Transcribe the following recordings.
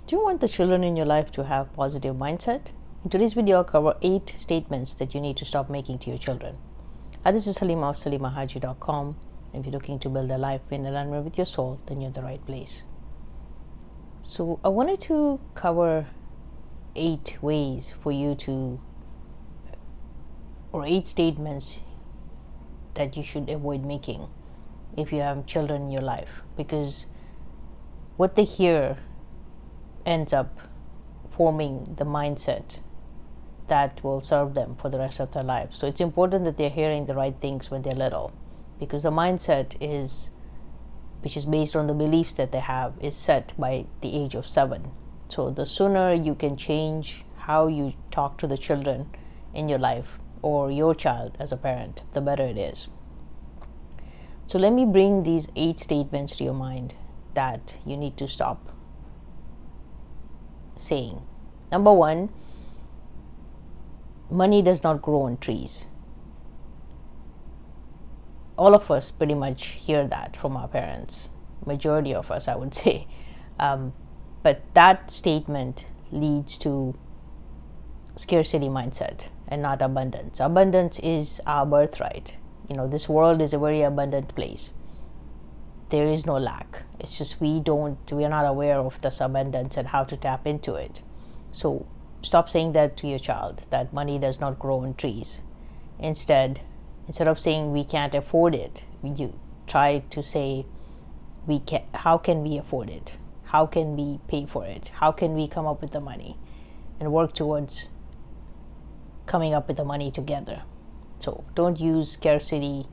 Do you want the children in your life to have positive mindset? In today's video, I'll cover 8 statements that you need to stop making to your children. Hi, this is Salimah of SalimahHaji.com. If you're looking to build a life in alignment with your soul, then you're in the right place. So I wanted to cover 8 ways for you to, or 8 statements that you should avoid making if you have children in your life, because what they hear ends up forming the mindset that will serve them for the rest of their lives. So it's important that they're hearing the right things when they're little, because the mindset which is based on the beliefs that they have, is set by the age of 7. So the sooner you can change how you talk to the children in your life, or your child as a parent, the better it is. So let me bring these 8 statements to your mind that you need to stop saying. Number 1, money does not grow on trees. All of us pretty much hear that from our parents. Majority of us, I would say. But that statement leads to scarcity mindset and not abundance. Abundance is our birthright. This world is a very abundant place. There is no lack. It's just we are not aware of this abundance and how to tap into it. So stop saying that to your child, that money does not grow on trees. Instead of saying we can't afford it, you try to say, how can we afford it? How can we pay for it? How can we come up with the money? And work towards coming up with the money together. So don't use scarcity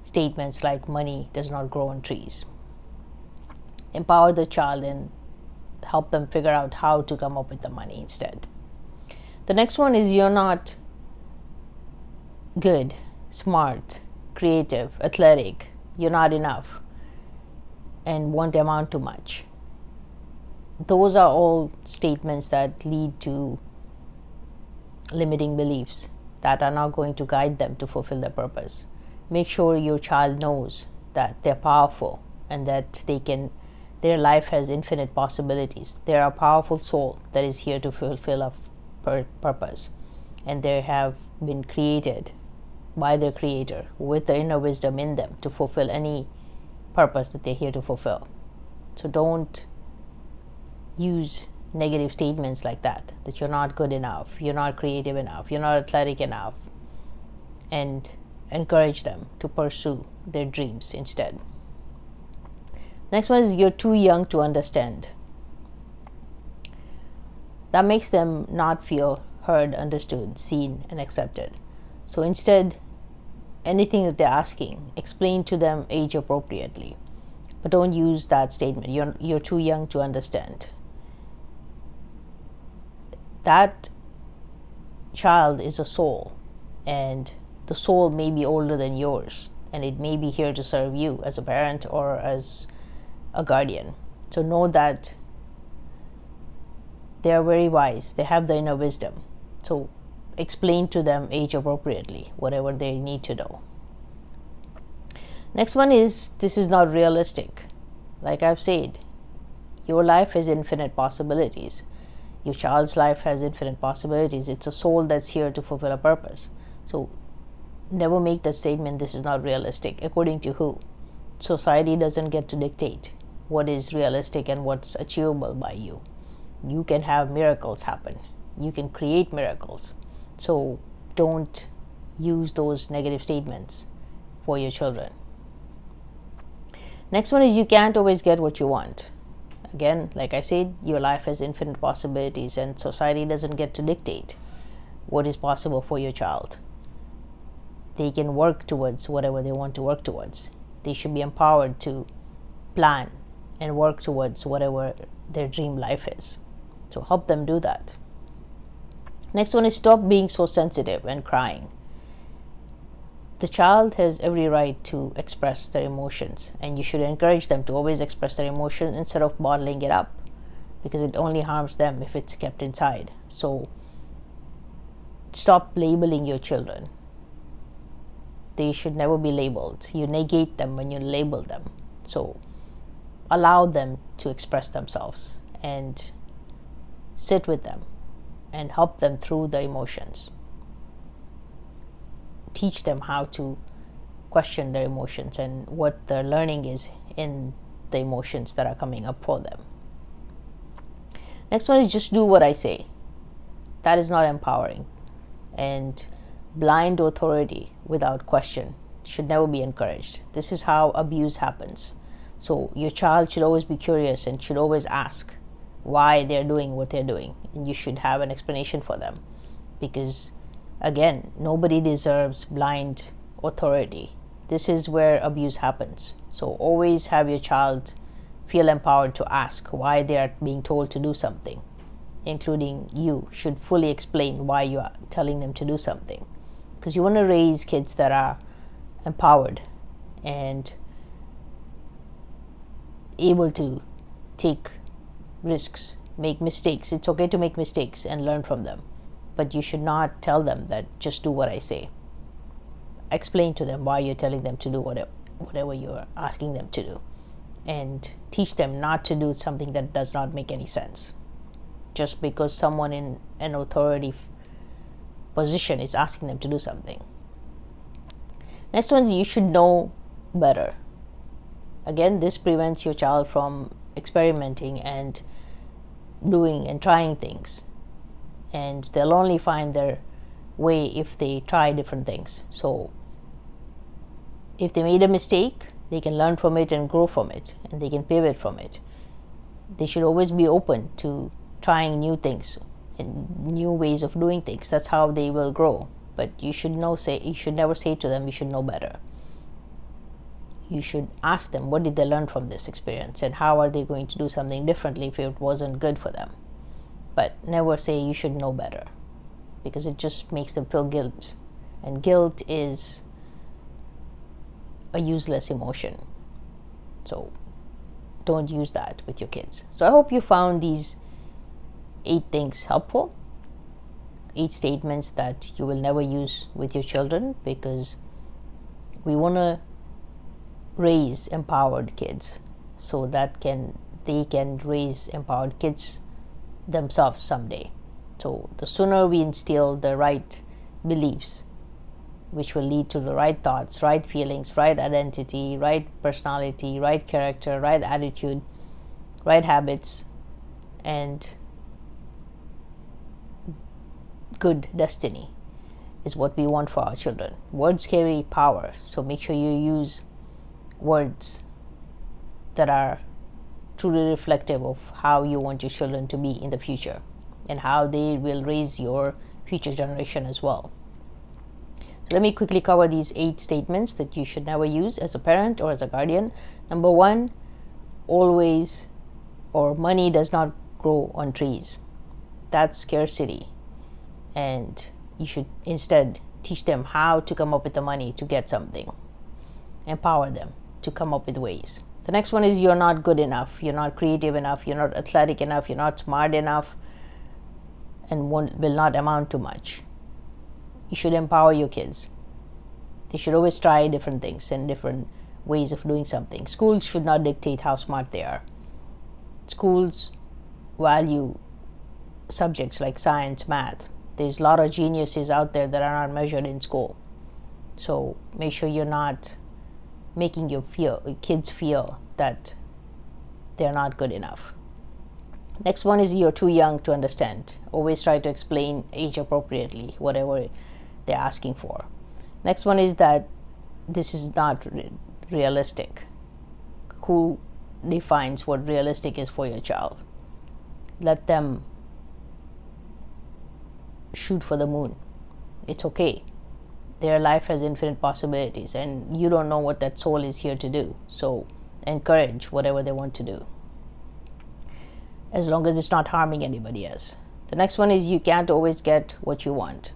statements like money does not grow on trees. Empower the child and help them figure out how to come up with the money instead. The next one is, you're not good, smart, creative, athletic, you're not enough, and won't amount to much. Those are all statements that lead to limiting beliefs that are not going to guide them to fulfill their purpose. Make sure your child knows that they're powerful and that their life has infinite possibilities. They're a powerful soul that is here to fulfill a purpose, and they have been created by their creator with the inner wisdom in them to fulfill any purpose that they're here to fulfill. So don't use negative statements like that you're not good enough, you're not creative enough, you're not athletic enough, and encourage them to pursue their dreams instead. Next one is, you're too young to understand. That makes them not feel heard, understood, seen, and accepted. So instead, anything that they're asking, explain to them age appropriately. But don't use that statement, you're too young to understand. That child is a soul, and the soul may be older than yours, and it may be here to serve you as a parent or as a guardian. So know that they are very wise, they have the inner wisdom. So explain to them age appropriately whatever they need to know. Next one is, this is not realistic. Like I've said, your life has infinite possibilities. Your child's life has infinite possibilities. It's a soul that's here to fulfill a purpose. So never make the statement, this is not realistic. According to who? Society doesn't get to dictate what is realistic and what's achievable by you. You can have miracles happen. You can create miracles. So don't use those negative statements for your children. Next one is, you can't always get what you want. Again, like I said, your life has infinite possibilities, and society doesn't get to dictate what is possible for your child. They can work towards whatever they want to work towards. They should be empowered to plan and work towards whatever their dream life is. So help them do that. Next one is, stop being so sensitive and crying. The child has every right to express their emotions, and you should encourage them to always express their emotions instead of bottling it up, because it only harms them if it's kept inside. So stop labeling your children. They should never be labeled. You negate them when you label them. So allow them to express themselves and sit with them and help them through the emotions. Teach them how to question their emotions and what the learning is in the emotions that are coming up for them. Next one is just do what I say. That is not empowering. And blind authority without question should never be encouraged. This is how abuse happens. So your child should always be curious and should always ask why they're doing what they're doing. And you should have an explanation for them. Because, again, nobody deserves blind authority. This is where abuse happens. So always have your child feel empowered to ask why they are being told to do something, including you should fully explain why you are telling them to do something. Because you want to raise kids that are empowered and able to take risks, make mistakes. It's okay to make mistakes and learn from them. But you should not tell them that just do what I say. Explain to them why you're telling them to do whatever you're asking them to do. And teach them not to do something that does not make any sense. Just because someone in an authority position is asking them to do something. Next one, you should know better. Again, this prevents your child from experimenting and doing and trying things. And they'll only find their way if they try different things. So if they made a mistake, they can learn from it and grow from it, and they can pivot from it. They should always be open to trying new things and new ways of doing things. That's how they will grow. But you should never say to them, you should know better. You should ask them, what did they learn from this experience, and how are they going to do something differently if it wasn't good for them. But never say you should know better, because it just makes them feel guilt. And guilt is a useless emotion. So don't use that with your kids. So I hope you found these 8 things helpful. 8 statements that you will never use with your children, because we want to raise empowered kids so that they can raise empowered kids themselves someday. So the sooner we instill the right beliefs, which will lead to the right thoughts, right feelings, right identity, right personality, right character, right attitude, right habits, and good destiny is what we want for our children. Words carry power, so make sure you use words that are truly reflective of how you want your children to be in the future and how they will raise your future generation as well. So let me quickly cover these 8 statements that you should never use as a parent or as a guardian. Number 1, always or money does not grow on trees. That's scarcity. And you should instead teach them how to come up with the money to get something. Empower them to come up with ways. The next one is you're not good enough, you're not creative enough, you're not athletic enough, you're not smart enough, and will not amount to much. You should empower your kids. They should always try different things and different ways of doing something. Schools should not dictate how smart they are. Schools value subjects like science, math. There's a lot of geniuses out there that are not measured in school. So make sure you're not making your kids feel that they're not good enough. Next one is you're too young to understand. Always try to explain age appropriately, whatever they're asking for. Next one is that this is not realistic. Who defines what realistic is for your child? Let them shoot for the moon. It's okay. Their life has infinite possibilities, and you don't know what that soul is here to do. So encourage whatever they want to do, as long as it's not harming anybody else. The next one is you can't always get what you want.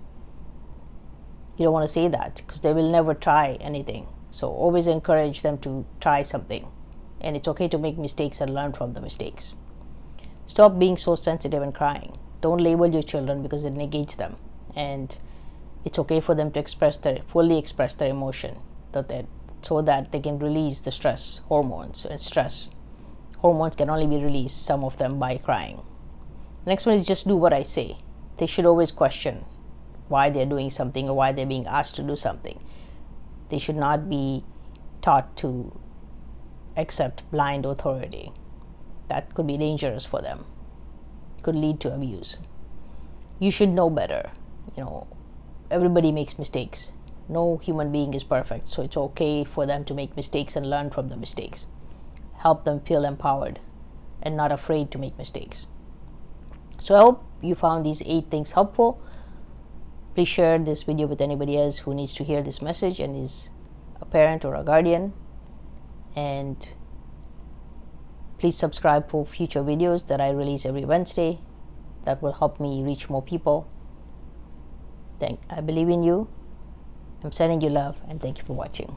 You don't want to say that, because they will never try anything. So always encourage them to try something, and it's okay to make mistakes and learn from the mistakes. Stop being so sensitive and crying. Don't label your children, because it negates them, and it's okay for them to fully express their emotion, so that they can release the stress hormones. And stress hormones can only be released, some of them, by crying. The next one is just do what I say. They should always question why they're doing something or why they're being asked to do something. They should not be taught to accept blind authority. That could be dangerous for them. Could lead to abuse. You should know better. Everybody makes mistakes. No human being is perfect, so it's okay for them to make mistakes and learn from the mistakes. Help them feel empowered and not afraid to make mistakes. So I hope you found these 8 things helpful. Please share this video with anybody else who needs to hear this message and is a parent or a guardian. And please subscribe for future videos that I release every Wednesday. That will help me reach more people. I believe in you. I'm sending you love, and thank you for watching.